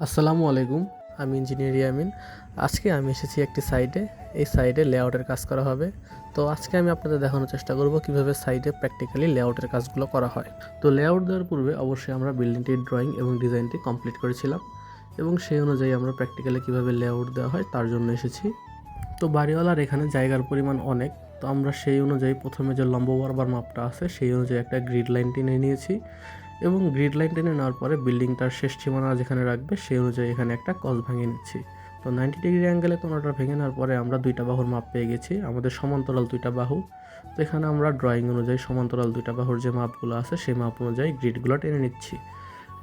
আসসালামু আলাইকুম। আমি ইঞ্জিনিয়ার ইয়ামিন। আজকে আমি এসেছি একটি সাইটে। এই সাইটে লেআউটের কাজ করা হবে। তো আজকে আমি আপনাদের দেখানোর চেষ্টা করব কিভাবে সাইটে প্র্যাকটিক্যালি লেআউটের কাজগুলো করা হয়। তো লেআউট দেওয়ার পূর্বে অবশ্যই আমরা বিল্ডিংটির ড্রয়িং এবং ডিজাইনটি কমপ্লিট করেছিলাম এবং সেই অনুযায়ী আমরা প্র্যাকটিক্যালি কিভাবে লেআউট দেওয়া হয় তার জন্য এসেছি। তো বাড়িওয়ালার এখানে জায়গার পরিমাণ অনেক। তো আমরা সেই অনুযায়ী প্রথমে যে লম্ব বরাবর মাপটা আছে সেই অনুযায়ী একটা গ্রিড লাইন টেনে নিয়েছি এবং গ্রিড লাইন টেনে নেওয়ার পরে বিল্ডিংটার শেষ সীমানা যেখানে রাখবে সেই অনুযায়ী এখানে একটা কস ভেঙে নিচ্ছি। তো 90 ডিগ্রি অ্যাঙ্গেলে কোনোটা ভেঙে নেওয়ার পরে আমরা দুইটা বাহুর মাপ পেয়ে গেছি, আমাদের সমান্তরাল দুইটা বাহু। তো এখানে আমরা ড্রয়িং অনুযায়ী সমান্তরাল দুইটা বাহুর যে মাপগুলো আছে সেই মাপ অনুযায়ী গ্রিডগুলো টেনে নিচ্ছি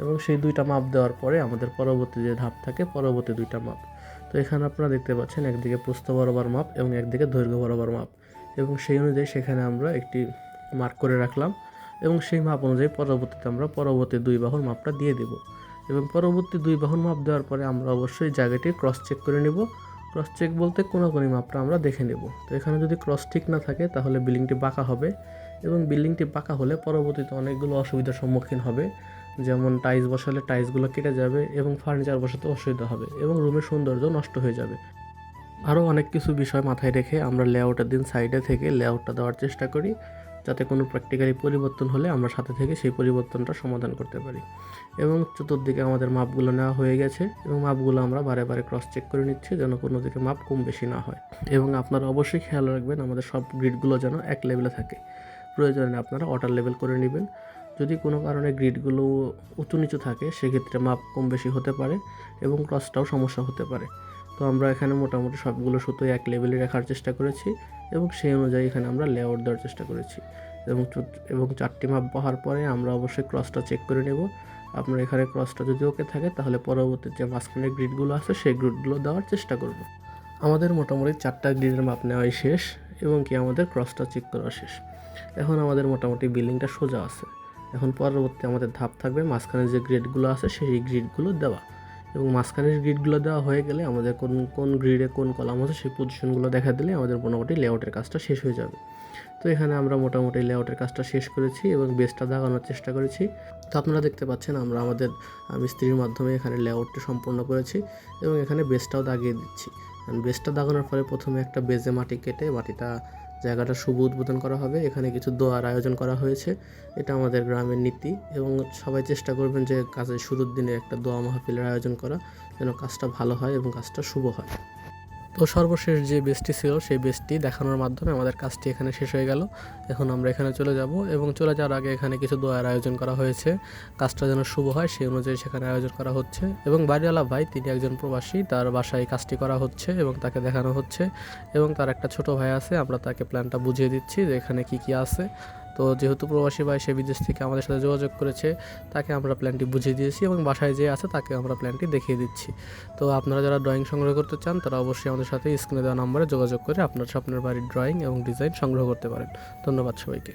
এবং সেই দুইটা মাপ দেওয়ার পরে আমাদের পরবর্তী যে ধাপ থাকে পরবর্তী দুইটা মাপ। তো এখানে আপনারা দেখতে পাচ্ছেন একদিকে প্রস্থ বরাবর মাপ এবং একদিকে দৈর্ঘ্য বরাবর মাপ এবং সেই অনুযায়ী সেখানে আমরা একটি মার্ক করে রাখলাম এবং সেই মাপ অনুযায়ী পরবর্তীতে আমরা পরবর্তী দুই বাহুর মাপটা দিয়ে দেব এবং পরবর্তী দুই বাহুর মাপ দেওয়ার পরে আমরা অবশ্যই জায়গাটি ক্রস চেক করে নেব। ক্রস চেক বলতে কোনাকুনি মাপটা আমরা দেখে নেব। তো এখানে যদি ক্রস ঠিক না থাকে তাহলে বিল্ডিংটি বাঁকা হবে এবং বিল্ডিংটি বাঁকা হলে পরবর্তীতে অনেকগুলো অসুবিধার সম্মুখীন হবে, যেমন টাইলস বসালে টাইলসগুলো কেটে যাবে এবং ফার্নিচার বসাতে অসুবিধা হবে এবং রুমের সৌন্দর্য নষ্ট হয়ে যাবে। আরও অনেক কিছু বিষয় মাথায় রেখে আমরা লেআউটের দিন সাইডে থেকে লেআউটটা দেওয়ার চেষ্টা করি, যাতে কোনো প্র্যাকটিক্যালি পরিবর্তন হলে আমরা সাথে থেকে সেই পরিবর্তনটা সমাধান করতে পারি। এবং চতুর্দিকে আমাদের মাপগুলো নেওয়া হয়ে গেছে এবং মাপগুলো আমরা বারে বারে ক্রস চেক করে নিচ্ছি যেন কোনো দিকে মাপ কম বেশি না হয়। এবং আপনারা অবশ্যই খেয়াল রাখবেন আমাদের সব গ্রিডগুলো যেন এক লেভেলে থাকে। প্রয়োজনে আপনারা ওয়াটার লেভেল করে নেবেন। যদি কোনো কারণে গ্রিডগুলো উঁচু নিচু থাকে সেক্ষেত্রে মাপ কম বেশি হতে পারে এবং ক্রসটাও সমস্যা হতে পারে। তো আমরা এখানে মোটামুটি সবগুলো সুতোই এক লেভেলে রাখার চেষ্টা করেছি এবং সেই অনুযায়ী এখানে আমরা লেআউট দেওয়ার চেষ্টা করেছি এবং চারটি মাপ বহার পরে আমরা অবশ্যই ক্রসটা চেক করে নেব। আপনার এখানে ক্রসটা যদি ওকে থাকে তাহলে পরবর্তী যে মাঝখানের গ্রিডগুলো আছে সেই গ্রিডগুলো দেওয়ার চেষ্টা করব। আমাদের মোটামুটি 4টা গ্রিডের মাপ নেওয়াই শেষ এবং কি আমাদের ক্রসটা চেক করা শেষ। এখন আমাদের মোটামুটি বিল্ডিংটা সোজা আছে। এখন পরবর্তী আমাদের ধাপ থাকবে মাঝখানে যে গ্রিডগুলো আছে সেই গ্রিডগুলো দেওয়া এবং মাঝখানের গ্রিডগুলো দেওয়া হয়ে গেলে আমাদের কোন কোন গ্রিডে কোন কলাম আছে সেই পজিশনগুলো দেখা দিলে আমাদের মোটামুটি লেআউটের কাজটা শেষ হয়ে যাবে। তো এখানে আমরা মোটামুটি লেআউটের কাজটা শেষ করেছি এবং বেসটা দাগানোর চেষ্টা করেছি। তো আপনারা দেখতে পাচ্ছেন আমরা আমাদের মিস্ত্রির মাধ্যমে এখানে লেআউটটি সম্পূর্ণ করেছি এবং এখানে বেসটাও দাগিয়ে দিচ্ছি। বেসটা দাগানোর পরে প্রথমে একটা বেজে মাটি কেটে মাটিটা জায়গাটা শুভ উদ্বোধন করা হবে। এখানে কিছু দোয়ার আয়োজন করা হয়েছে, এটা আমাদের গ্রামের নীতি এবং সবাই চেষ্টা করবেন যে কাজের শুরুর দিনে একটা দোয়া মাহফিলের আয়োজন করা যেন কাজটা ভালো হয় এবং কাজটা শুভ হয়। তো সর্বশেষ যে বেসটি ছিল সেই বেসটি দেখানোর মাধ্যমে আমাদের কাজটি এখানে শেষ হয়ে গেল। এখন আমরা এখানে চলে যাব এবং চলে যাওয়ার আগে এখানে কিছু দোয়ার আয়োজন করা হয়েছে, কাজটা যেন শুভ হয় সেই অনুযায়ী সেখানে আয়োজন করা হচ্ছে এবং বাড়িওয়ালা ভাই তিনি একজন প্রবাসী, তার বাসায় কাজটি করা হচ্ছে এবং তাকে দেখানো হচ্ছে এবং তার একটা ছোট ভাই আছে, আমরা তাকে প্ল্যানটা বুঝিয়ে দিচ্ছি যে এখানে কি কি আছে। তো যেহেতু প্রবাসী ভাই সে বিদেশ থেকে আমাদের সাথে যোগাযোগ করেছে, তাকে আমরা প্ল্যানটি বুঝিয়ে দিয়েছি এবং বাসায় যে আছে তাকে আমরা প্ল্যানটি দেখিয়ে দিচ্ছি। তো আপনারা যারা ড্রয়িং সংগ্রহ করতে চান তারা অবশ্যই আমাদের সাথে স্ক্রিনে দেওয়া নম্বরে যোগাযোগ করে আপনার স্বপ্নের বাড়ির ড্রয়িং এবং ডিজাইন সংগ্রহ করতে পারেন। ধন্যবাদ সবাইকে।